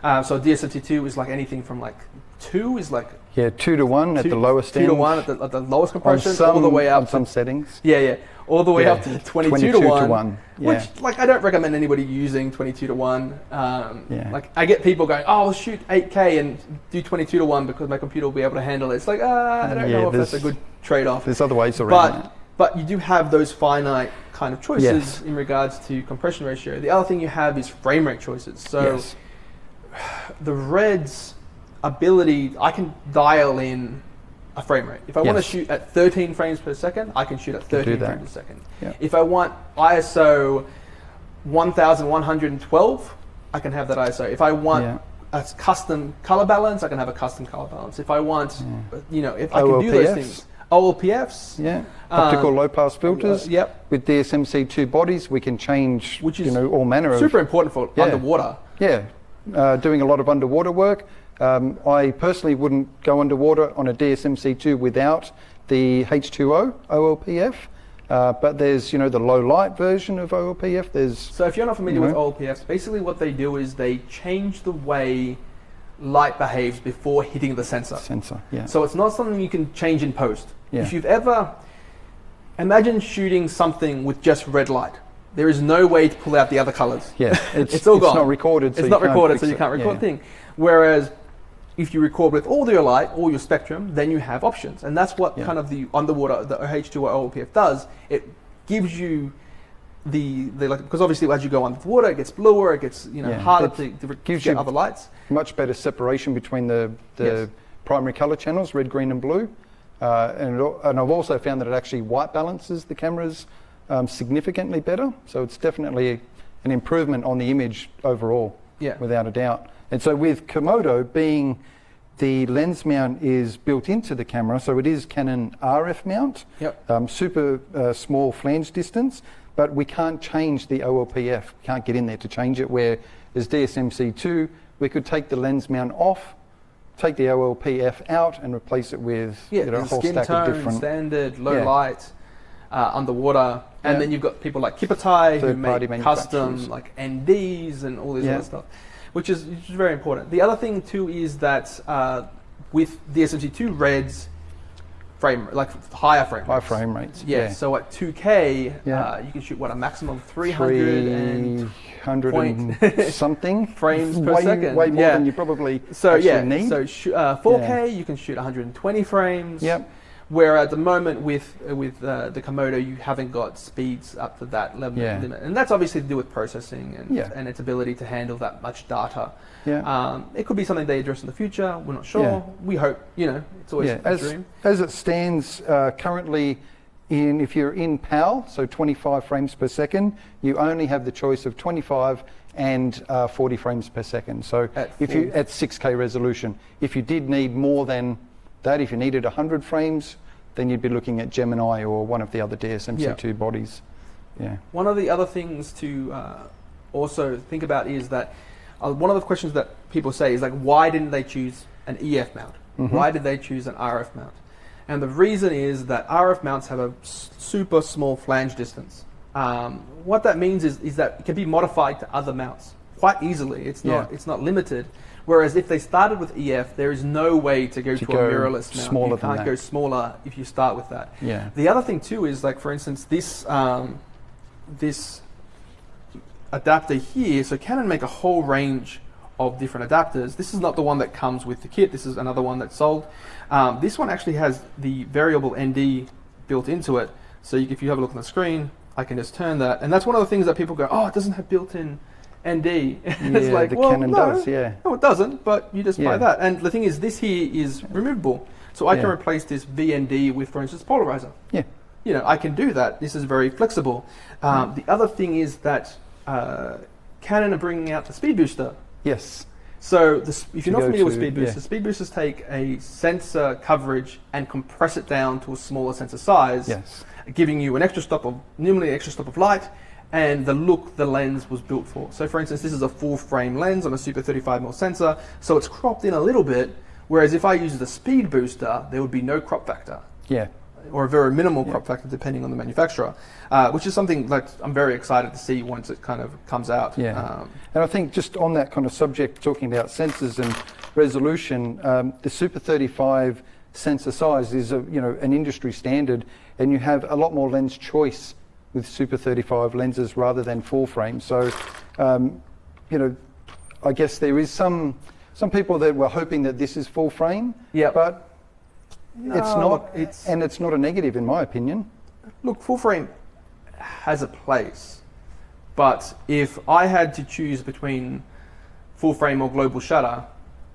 So DSMC2 is like anything from like 2 is like 2 to 1 at the lowest end. 2 to 1 at the lowest compression, all the way up on some settings. All the way up to 22 to 1. Yeah. Which, like, I don't recommend anybody using 22 to 1. Like, I get people going, "Oh, I'll shoot 8K and do 22 to 1 because my computer will be able to handle it." It's like, I don't know if that's a good trade-off. There's other ways around that. But you do have those finite kind of choices in regards to compression ratio. The other thing you have is frame rate choices. So the Red's ability, I can dial in a frame rate. If I want to shoot at 13 frames per second, I can shoot at 13 frames per second. Yeah. If I want ISO 1112, I can have that ISO. If I want a custom color balance, I can have a custom color balance. If I want, you know, if I can do those things. OLPFs. Optical low pass filters. With DSMC2 bodies, we can change, which is, you know, all manner of... super important for underwater. Doing a lot of underwater work. I personally wouldn't go underwater on a DSMC2 without the H2O OLPF. But there's, you know, the low light version of OLPF. So if you're not familiar with OLPFs, basically what they do is they change the way light behaves before hitting the sensor. So it's not something you can change in post. If you've ever... Imagine shooting something with just red light. There is no way to pull out the other colors. It's all gone. It's not recorded, so it's not recorded, so you can't record a thing. Whereas if you record with all your light, all your spectrum, then you have options. And that's what kind of the underwater, the H2O OLPF does. It gives you because obviously as you go underwater, it gets bluer, it gets harder to get other lights. Much better separation between the primary color channels, red, green, and blue. And I've also found that it actually white balances the cameras significantly better. So it's definitely an improvement on the image overall, without a doubt. And so with Komodo being the lens mount is built into the camera, so it is Canon RF mount, super small flange distance, but we can't change the OLPF, can't get in there to change it, where as DSMC2, we could take the lens mount off, take the OLPF out and replace it with a whole stack of different... standard, low light, underwater, and then you've got people like Kipatai who make custom like NDs and all this other stuff. Which is very important. The other thing too is that with DSMC2 Reds, higher frame rates. So at 2K, you can shoot a maximum of 300 and something frames per second. Way more than you probably need. So 4K, you can shoot 120 frames. Where at the moment with the Komodo, you haven't got speeds up to that level limit, and that's obviously to do with processing and its ability to handle that much data. It could be something they address in the future. We're not sure. We hope. It's always a dream. As it stands currently, if you're in PAL, so 25 frames per second, you only have the choice of 25 and 40 frames per second. So if you at 6K resolution, if you did need more than that, if you needed 100 frames, then you'd be looking at Gemini or one of the other DSMC2 bodies. One of the other things to also think about is that one of the questions that people say is like, why didn't they choose an EF mount? Why did they choose an RF mount? And the reason is that RF mounts have a super small flange distance. What that means is that it can be modified to other mounts quite easily. It's not limited. Whereas if they started with EF, there is no way to go to a mirrorless mount. You can't go smaller if you start with that. The other thing too is, like, for instance, this this adapter here. So Canon make a whole range of different adapters. This is not the one that comes with the kit. This is another one that's sold. This one actually has the variable ND built into it. So if you have a look on the screen, I can just turn that. And that's one of the things that people go, oh, it doesn't have built-in ND. It's like, the well, Canon does, no, it doesn't, but you just buy that. And the thing is, this here is removable. So I can replace this VND with, for instance, polarizer. I can do that. This is very flexible. The other thing is that Canon are bringing out the speed booster. So if you're not familiar with speed boosters, speed boosters take a sensor coverage and compress it down to a smaller sensor size, giving you an extra stop of light, and the look the lens was built for. So for instance, this is a full frame lens on a super 35mm sensor, so it's cropped in a little bit, whereas if I use the speed booster, there would be no crop factor. Or a very minimal crop factor depending on the manufacturer, which is something like I'm very excited to see once it kind of comes out. And I think just on that kind of subject, talking about sensors and resolution, the Super 35 sensor size is an industry standard, and you have a lot more lens choice with Super 35 lenses rather than full frame. So, I guess there is some people that were hoping that this is full frame, but it's not, and it's not a negative in my opinion. Look, full frame has a place, but if I had to choose between full frame or global shutter,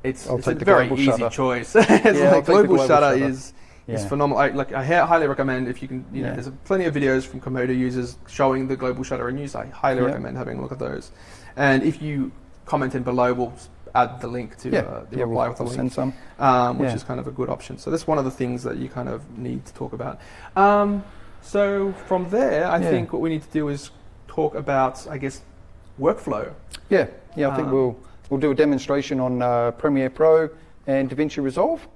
it's a take the very global easy shutter. choice. Yeah, I'll take the global shutter shutter. is Yeah. phenomenal. I highly recommend if you can. You know, Yeah. there's plenty of videos from Komodo users showing the global shutter in use. I highly Yeah. recommend having a look at those. And if you comment in below, we'll add the link to the reply with the we'll link, send some. which is kind of a good option. So that's one of the things that you kind of need to talk about. So from there, I think what we need to do is talk about, I guess, workflow. Yeah, I think we'll do a demonstration on Premiere Pro and DaVinci Resolve,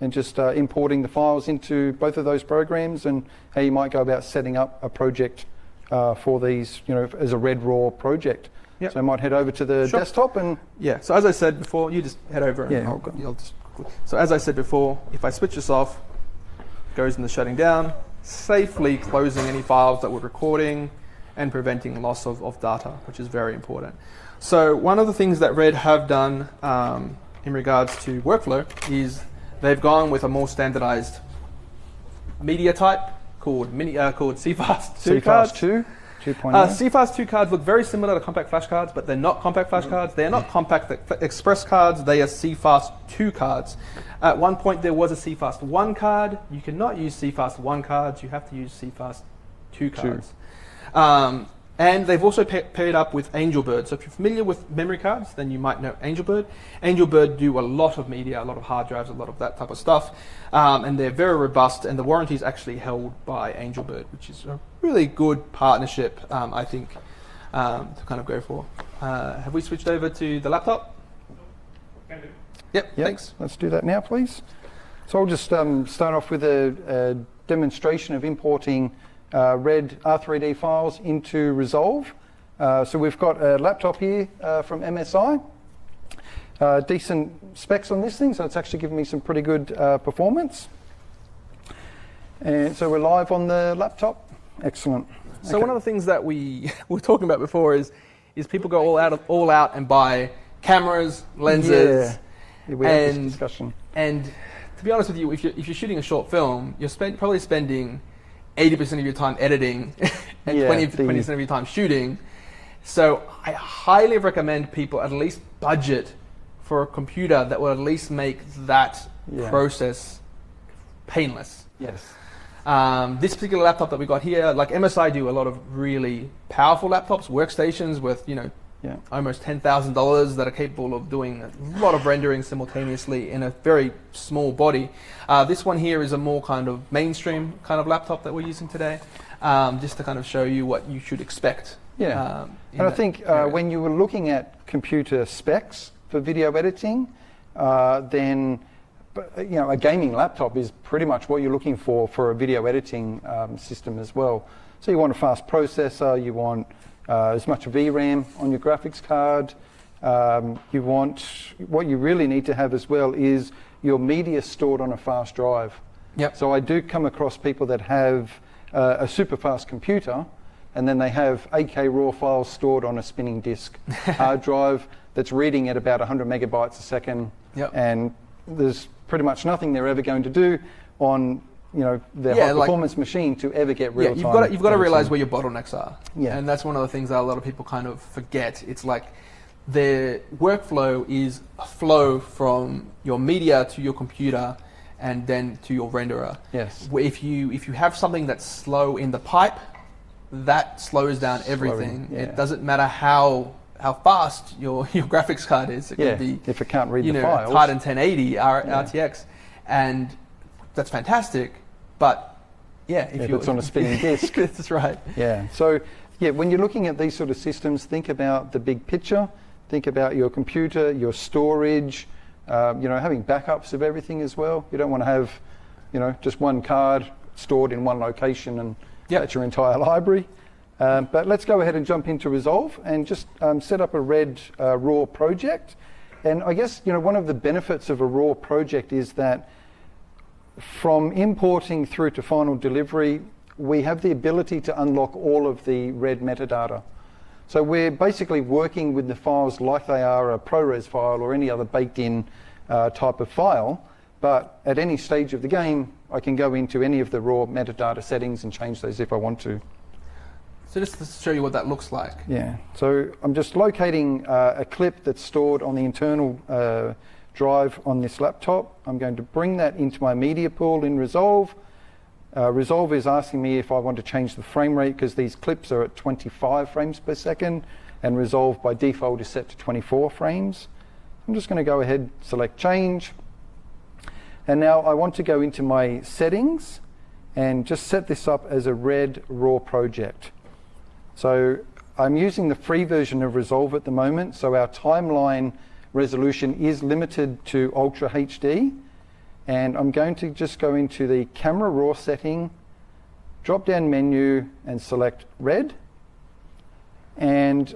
and just importing the files into both of those programs, and how you might go about setting up a project for these, as a red raw project. Yep. So I might head over to the desktop and... Yeah, so as I said before, you just head over and I'll just... So as I said before, if I switch this off, goes into shutting down, safely closing any files that we're recording and preventing loss of data, which is very important. So one of the things that Red have done in regards to workflow is they've gone with a more standardized media type called CFast 2 cards. 2.0. CFast 2 cards look very similar to compact flash cards, but they're not compact flash cards. They're not compact express cards. They are CFast 2 cards. At one point, there was a CFast 1 card. You cannot use CFast 1 cards. You have to use CFast 2 cards. And they've also paired up with Angelbird. So if you're familiar with memory cards, then you might know Angelbird. Angelbird do a lot of media, a lot of hard drives, a lot of that type of stuff. And they're very robust, and the warranty is actually held by Angelbird, which is a really good partnership, I think, to kind of go for. Have we switched over to the laptop? Yep, thanks. Let's do that now, please. So I'll just start off with a demonstration of importing Red R3D files into Resolve. So we've got a laptop here from MSI. Decent specs on this thing, so it's actually giving me some pretty good performance. And so we're live on the laptop. Excellent. So one of the things that we were talking about before is people go all out and buy cameras, lenses, we had this discussion. And to be honest with you, if you're shooting a short film, you're probably spending 80% of your time editing and 20% of your time shooting. So I highly recommend people at least budget for a computer that will at least make that process painless. Yes. This particular laptop that we got here, like MSI do a lot of really powerful laptops, workstations with almost $10,000 that are capable of doing a lot of rendering simultaneously in a very small body. This one here is a more kind of mainstream kind of laptop that we're using today, just to kind of show you what you should expect. And I think when you were looking at computer specs for video editing, then a gaming laptop is pretty much what you're looking for a video editing system as well. So you want a fast processor, you want as much VRAM on your graphics card. What you really need to have as well is your media stored on a fast drive. Yep. So I do come across people that have a super fast computer, and then they have 8K raw files stored on a spinning disk hard drive that's reading at about 100 megabytes a second. And there's pretty much nothing they're ever going to do on their high performance machine to ever get real time. You've got to realize where your bottlenecks are. And that's one of the things that a lot of people kind of forget. It's like their workflow is a flow from your media to your computer and then to your renderer. Yes. If you have something that's slow in the pipe, that slows down everything. It doesn't matter how fast your graphics card is. It could be, if it can't read the files. Titan 1080 RTX, and that's fantastic. But if it's on a spinning disk. That's right. So when you're looking at these sort of systems, think about the big picture. Think about your computer, your storage. Having backups of everything as well. You don't want to have, just one card stored in one location and that's your entire library. But let's go ahead and jump into Resolve and just set up a Red RAW project. And I guess one of the benefits of a RAW project is that from importing through to final delivery, we have the ability to unlock all of the Red metadata. So we're basically working with the files like they are a ProRes file or any other baked-in type of file. But at any stage of the game, I can go into any of the raw metadata settings and change those if I want to. So just to show you what that looks like. Yeah, so I'm just locating a clip that's stored on the internal drive on this laptop. I'm going to bring that into my media pool in Resolve. Resolve is asking me if I want to change the frame rate because these clips are at 25 frames per second and Resolve by default is set to 24 frames. I'm just going to go ahead, select change. And now I want to go into my settings and just set this up as a red raw project. So I'm using the free version of Resolve at the moment, so our timeline resolution is limited to Ultra HD. And I'm going to just go into the camera raw setting, drop down menu and select red. And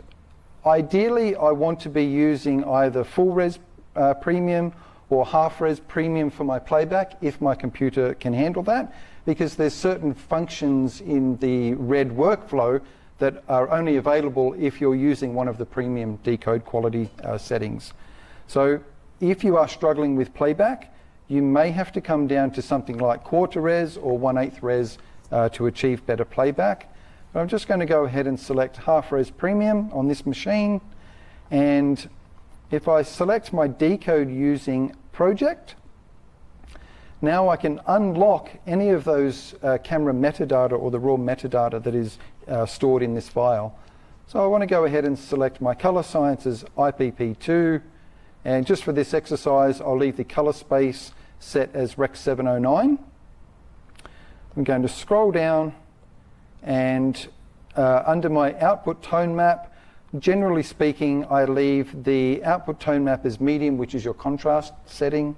ideally I want to be using either full res premium or half res premium for my playback if my computer can handle that, because there's certain functions in the red workflow that are only available if you're using one of the premium decode quality settings. So if you are struggling with playback, you may have to come down to something like quarter res or 1/8 res to achieve better playback. But I'm just going to go ahead and select half res premium on this machine. And if I select my decode using project, now I can unlock any of those camera metadata or the raw metadata that is stored in this file. So I want to go ahead and select my color science as IPP2, and just for this exercise I'll leave the color space set as Rec 709. I'm going to scroll down and under my output tone map, generally speaking I leave the output tone map as medium, which is your contrast setting.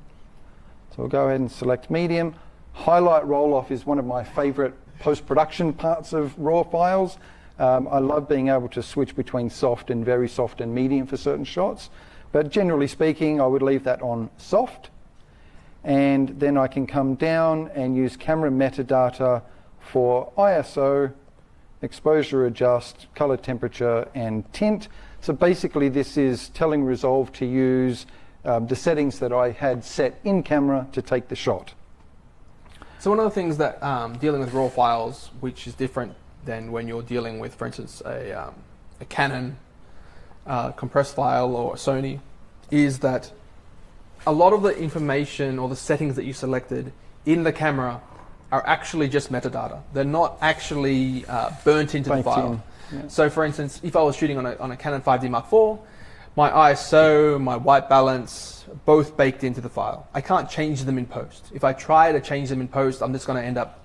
So we'll go ahead and select medium. Highlight roll-off is one of my favorite post-production parts of raw files. I love being able to switch between soft and very soft and medium for certain shots. But generally speaking, I would leave that on soft. And then I can come down and use camera metadata for ISO, exposure adjust, color temperature, and tint. So basically this is telling Resolve to use the settings that I had set in camera to take the shot. So one of the things that dealing with raw files, which is different than when you're dealing with, for instance, a Canon compressed file or a Sony, is that a lot of the information or the settings that you selected in the camera are actually just metadata. They're not actually burnt into the file. Yeah. So for instance, if I was shooting on a Canon 5D Mark IV, my ISO, my white balance, both baked into the file. I can't change them in post. If I try to change them in post, I'm just going to end up,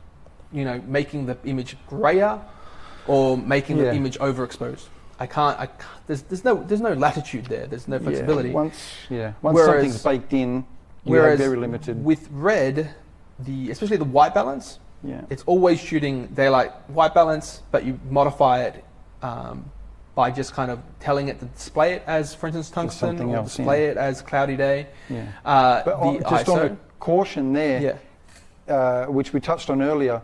making the image grayer or making the image overexposed. I can't. There's no latitude there. There's no flexibility. Once something's baked in, you're very limited. With red, especially the white balance, it's always shooting daylight white balance, but you modify it by just kind of telling it to display it as, for instance, tungsten, or display it as cloudy day. Yeah. But just on a caution there, which we touched on earlier,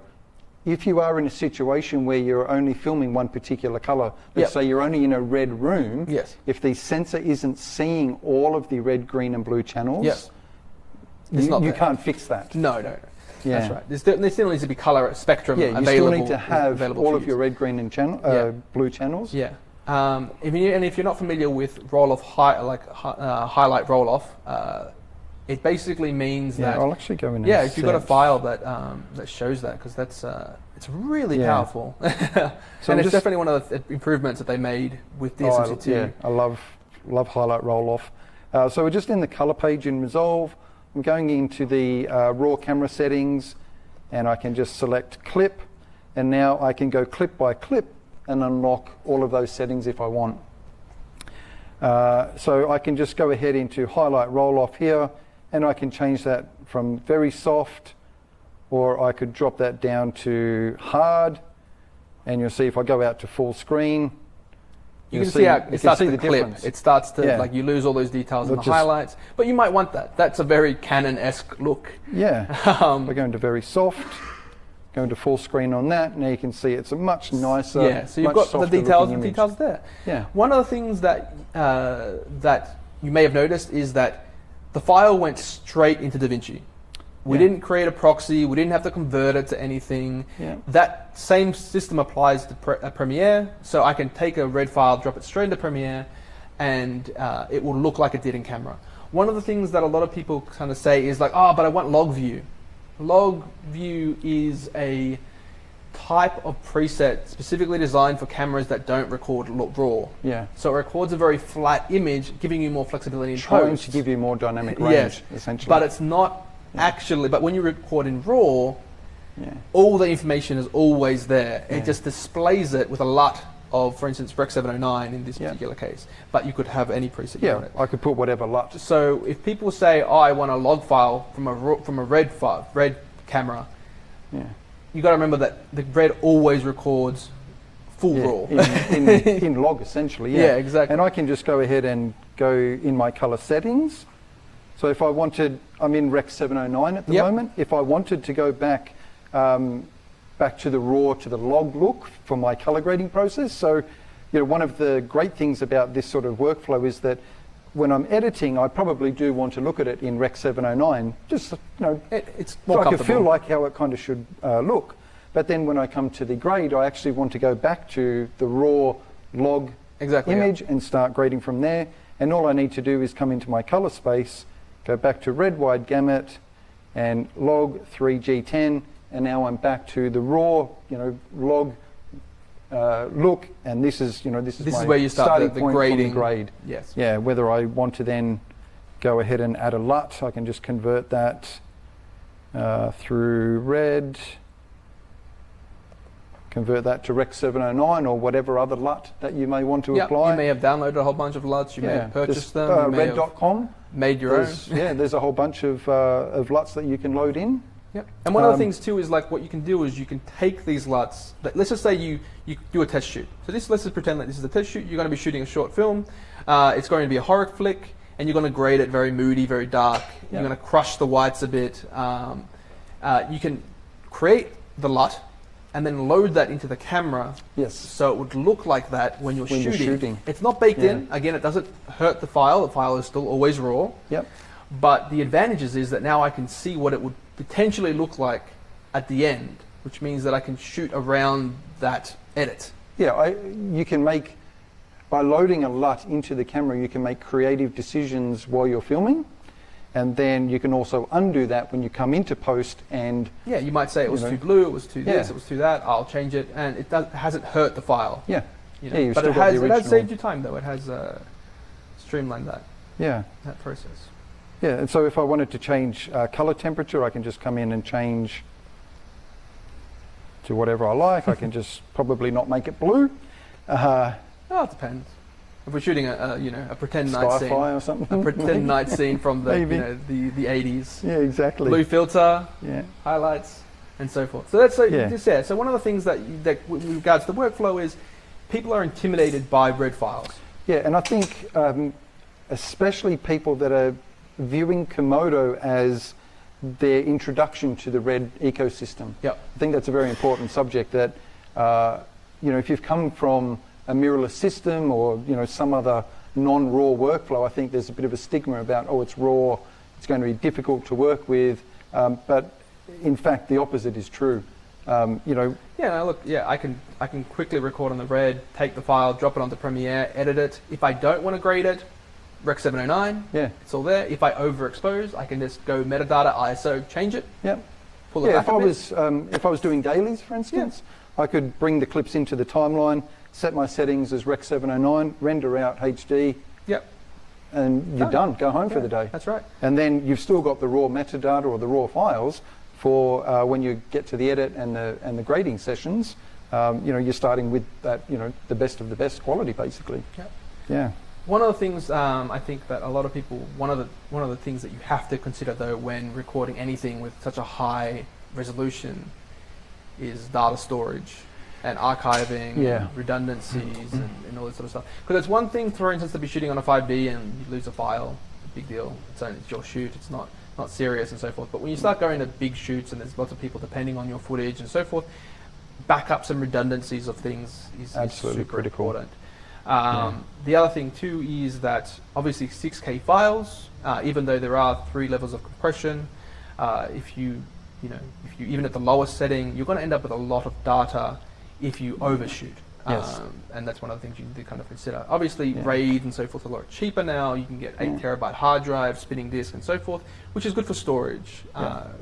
if you are in a situation where you're only filming one particular color, let's say you're only in a red room, if the sensor isn't seeing all of the red, green, and blue channels, you can't fix that. No. Yeah. That's right. There still needs to be color spectrum available. You still need to have all of your red, green, and blue channels. Yeah. If you're not familiar with roll-off, highlight roll-off, it basically means that. I'll actually go in. If you've got a file that shows that, because that's it's really powerful. So and it's definitely one of the improvements that they made with DSMC2. I love highlight roll-off. So we're just in the color page in Resolve. I'm going into the raw camera settings, and I can just select clip, and now I can go clip by clip and unlock all of those settings if I want. So I can just go ahead into highlight roll-off here, and I can change that from very soft, or I could drop that down to hard, and you'll see if I go out to full screen, you can see how it starts to clip. It starts to, you lose all those details in the highlights, but you might want that. That's a very Canon-esque look. Yeah, we're going to very soft, going to full screen on that. Now you can see it's a much nicer, so you've got the details there. Yeah. One of the things that that you may have noticed is that the file went straight into DaVinci. We didn't create a proxy. We didn't have to convert it to anything. Yeah. That same system applies to Premiere. So I can take a red file, drop it straight into Premiere, and it will look like it did in camera. One of the things that a lot of people kind of say is like, oh, but I want log view. Log view is a type of preset specifically designed for cameras that don't record raw. Yeah. So it records a very flat image, giving you more flexibility in Trying post. to give you more dynamic range, Yes, essentially. but it's not actually. But when you record in raw, Yeah. all the information is always there. Yeah. It just displays it with a LUT of, for instance, Rec 709 in this particular case. But you could have any preset you wanted. I could put whatever LUT. So if people say, "Oh, I want a log file from a red camera," you got to remember that the red always records full raw in log, essentially. Yeah, exactly. And I can just go ahead and go in my color settings. So if I wanted, I'm in Rec 709 at the moment. If I wanted to go back to the raw, to the log look for my color grading process. So, one of the great things about this sort of workflow is that when I'm editing, I probably do want to look at it in Rec 709, just, it's more so I comfortable. can feel like how it kind of should look. But then when I come to the grade, I actually want to go back to the raw log image and start grading from there. And all I need to do is come into my color space, go back to red wide gamut and log 3G10, and now I'm back to the raw, log look, and this is my where you start starting the point grading. from the grade. Yes. Yeah, whether I want to then go ahead and add a LUT, I can just convert that through red, convert that to Rec 709 or whatever other LUT that you may want to apply. You may have downloaded a whole bunch of LUTs, you may have purchased them, you may red.com. made your own. There's a whole bunch of LUTs that you can load in. Yep. And one of the things too is like what you can do is you can take these LUTs. Let's just say you do a test shoot. So let's just pretend that this is a test shoot. You're going to be shooting a short film. It's going to be a horror flick, and you're going to grade it very moody, very dark. Yep. You're going to crush the whites a bit. You can create the LUT and then load that into the camera. Yes. So it would look like that when you're shooting. It's not baked in. Again, it doesn't hurt the file. The file is still always raw. Yep. But the advantages is that now I can see what it would potentially look like at the end, which means that I can shoot around that edit. Yeah, you can make, by loading a LUT into the camera, you can make creative decisions while you're filming, and then you can also undo that when you come into post and... Yeah, you might say it was too blue, it was too this, it was too that, I'll change it, and it hasn't hurt the file. Yeah. But it has saved you time though, it has streamlined that process. Yeah, and so if I wanted to change color temperature, I can just come in and change to whatever I like. I can just probably not make it blue. It depends. If we're shooting a pretend night scene, or something, a pretend night scene from the the 80s. Yeah, exactly. Blue filter, highlights, and so forth. So that's So one of the things that with regards to the workflow is people are intimidated by red files. Yeah, and I think especially people that are viewing Komodo as their introduction to the red ecosystem. Yep. I think that's a very important subject that, if you've come from a mirrorless system or, some other non-raw workflow, I think there's a bit of a stigma about, it's raw, it's going to be difficult to work with. But in fact, the opposite is true. I can quickly record on the red, take the file, drop it onto Premiere, edit it. If I don't want to grade it, Rec 709, it's all there. If I overexpose, I can just go metadata, ISO, change it. Yep. Pull it back if I was doing dailies, for instance, I could bring the clips into the timeline, set my settings as Rec 709, render out HD. Yep. And you're done. Go home for the day. That's right. And then you've still got the raw metadata or the raw files for when you get to the edit and the grading sessions. You're starting with that, the best of the best quality, basically. Yep. Yeah. One of the things I think that a lot of people, one of the things that you have to consider though when recording anything with such a high resolution is data storage and archiving, redundancies, and all this sort of stuff. Because it's one thing, for instance, to be shooting on a 5D and you lose a file, big deal. It's your shoot. It's not serious and so forth. But when you start going to big shoots and there's lots of people depending on your footage and so forth, backups and redundancies of things is absolutely super critical. Important. The other thing too is that obviously 6K files, even though there are 3 levels of compression, if you even at the lowest setting, you're going to end up with a lot of data if you overshoot. Yes. And that's one of the things you need to kind of consider. Obviously, RAID and so forth are a lot cheaper now. You can get 8 terabyte hard drive, spinning disk, and so forth, which is good for storage.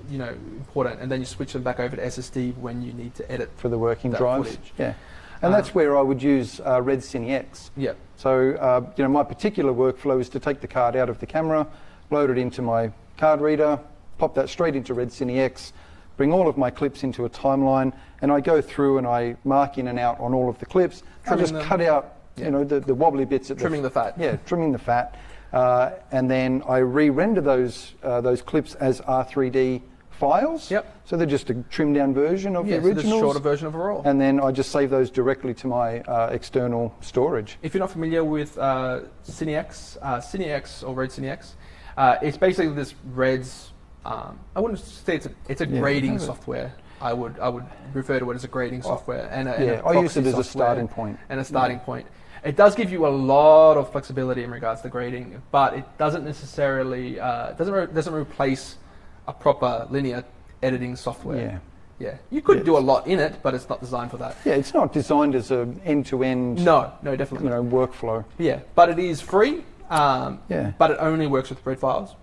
Important. And then you switch them back over to SSD when you need to edit for the working drives. Footage. Yeah, and that's where I would use Red CineX. Yeah. So my particular workflow is to take the card out of the camera, load it into my card reader, pop that straight into Red CineX, bring all of my clips into a timeline, and I go through and I mark in and out on all of the clips. I just cut out, the wobbly bits at trimming the fat. Yeah, trimming the fat, and then I re-render those clips as R3D files. Yep. So they're just a trimmed down version of the originals. So a shorter version of a RAW. And then I just save those directly to my external storage. If you're not familiar with CineX or Red CineX, it's basically this Red's. I wouldn't say it's a grading software. I would refer to it as a grading software and I use it as a starting point. And a starting point. It does give you a lot of flexibility in regards to grading, but it doesn't necessarily doesn't replace a proper linear editing software. Yeah. You could do a lot in it, but it's not designed for that. Yeah, it's not designed as an end-to-end. No, definitely. Workflow. Yeah, but it is free. But it only works with Red files.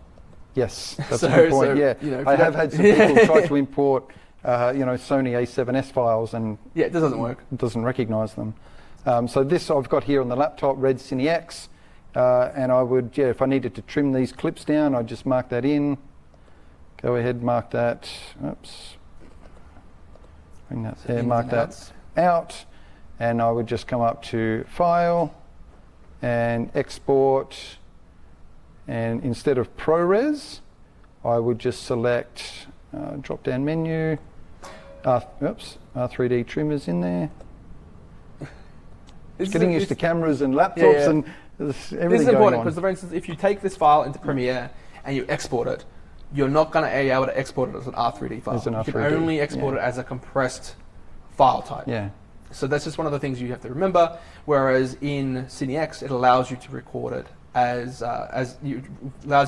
Yes, that's a good point. I have had some people try to import, Sony A7S files, and it doesn't work. It doesn't recognise them. So this I've got here on the laptop, Red CineX, and I would, if I needed to trim these clips down, I'd just mark that in. Go ahead, mark that. Oops. Bring that there. Mark that out, and I would just come up to File and Export. And instead of ProRes, I would just select drop-down menu. R3D trimmers in there. Getting used to cameras and laptops and everything. This is important because, for instance, if you take this file into Premiere and you export it, you're not going to be able to export it as an R3D file. You can only export it as a compressed file type. Yeah. So that's just one of the things you have to remember. Whereas in CineX, it allows you to record it allows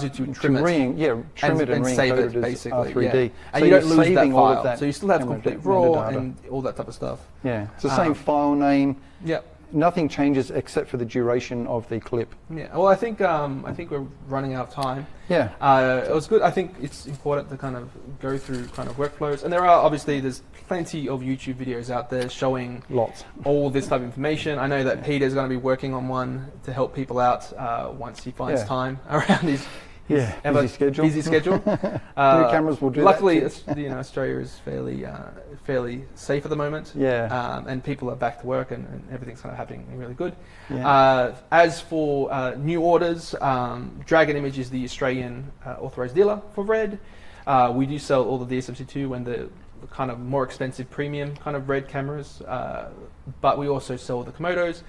you to trim it and save it basically. R3D. Yeah. And so you don't lose that all file. of that, so you still have complete RAW and all that type of stuff. Yeah, it's the same file name. Yep. Nothing changes except for the duration of the clip. Yeah. Well, I think we're running out of time. Yeah. It was good. I think it's important to kind of go through kind of workflows, and there's plenty of YouTube videos out there showing all this type of information. I know that Peter's going to be working on one to help people out once he finds time around his busy schedule. New cameras will do luckily, that. Luckily, Australia is fairly safe at the moment. Yeah. And people are back to work, and everything's kind of happening really good. Yeah. As for new orders, Dragon Image is the Australian authorized dealer for Red. We do sell all the DSM-C2 and the kind of more expensive premium kind of Red cameras, but we also sell the Komodos.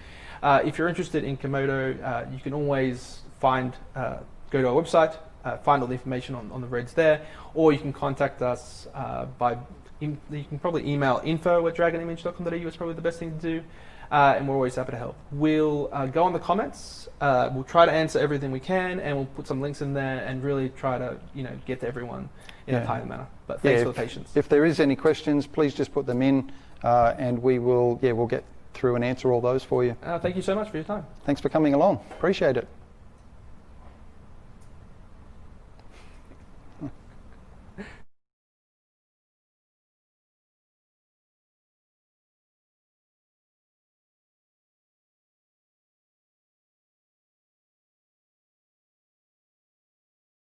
If you're interested in Komodo, you can always go to our website, find all the information on the Reds there, or you can contact us you can probably email info@dragonimage.com.au is probably the best thing to do, and we're always happy to help. We'll go on the comments, we'll try to answer everything we can, and we'll put some links in there and really try to get to everyone in a timely manner. But thanks for the patience. If there is any questions, please just put them in, and we'll get through and answer all those for you. Thank you so much for your time. Thanks for coming along. Appreciate it.